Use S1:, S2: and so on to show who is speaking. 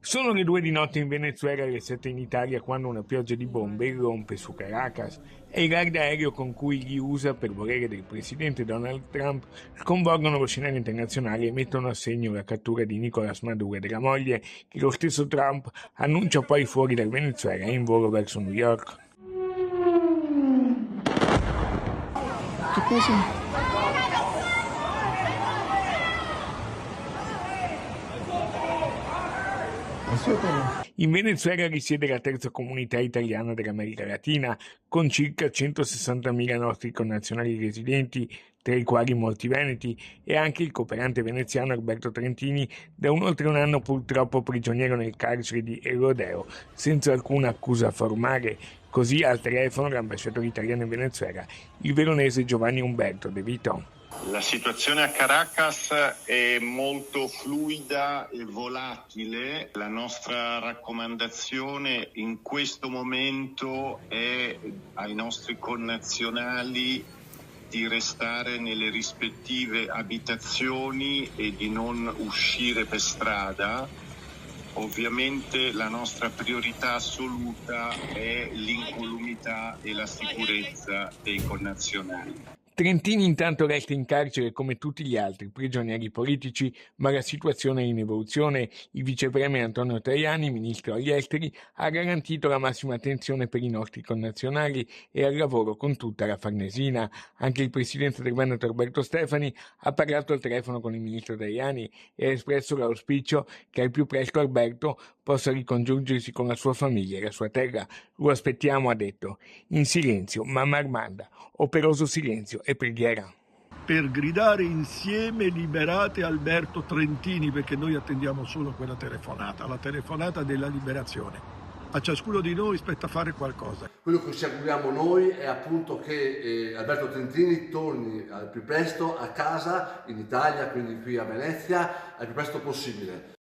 S1: Sono le 2 di notte in Venezuela e le 7 in Italia quando una pioggia di bombe irrompe su Caracas. È il raid aereo con cui gli USA, per volere del presidente Donald Trump, sconvolgono lo scenario internazionale e mettono a segno la cattura di Nicolás Maduro e della moglie, che lo stesso Trump annuncia poi fuori dal Venezuela in volo verso New York.
S2: Che cosa?
S1: In Venezuela risiede la terza comunità italiana dell'America Latina, con circa 160.000 nostri connazionali residenti, tra i quali molti veneti, e anche il cooperante veneziano Alberto Trentini, da oltre un anno purtroppo prigioniero nel carcere di El Rodeo, senza alcuna accusa formale. Così al telefono l'ambasciatore italiano in Venezuela, il veronese Giovanni Umberto De Vito.
S3: La situazione a Caracas è molto fluida e volatile. La nostra raccomandazione in questo momento è ai nostri connazionali di restare nelle rispettive abitazioni e di non uscire per strada. Ovviamente la nostra priorità assoluta è l'incolumità e la sicurezza dei connazionali.
S1: Trentini intanto resta in carcere come tutti gli altri prigionieri politici, ma la situazione è in evoluzione. Il vicepremier Antonio Tajani, ministro agli esteri, ha garantito la massima attenzione per i nostri connazionali e al lavoro con tutta la Farnesina. Anche il presidente del Veneto Alberto Stefani ha parlato al telefono con il ministro Tajani e ha espresso l'auspicio che al più presto Alberto possa ricongiungersi con la sua famiglia e la sua terra. Lo aspettiamo, ha detto, in silenzio, mamma Armanda, operoso silenzio e preghiera.
S2: Per gridare insieme liberate Alberto Trentini, perché noi attendiamo solo quella telefonata, la telefonata della liberazione. A ciascuno di noi spetta fare qualcosa.
S4: Quello che ci auguriamo noi è appunto che Alberto Trentini torni al più presto a casa in Italia, quindi qui a Venezia, al più presto possibile.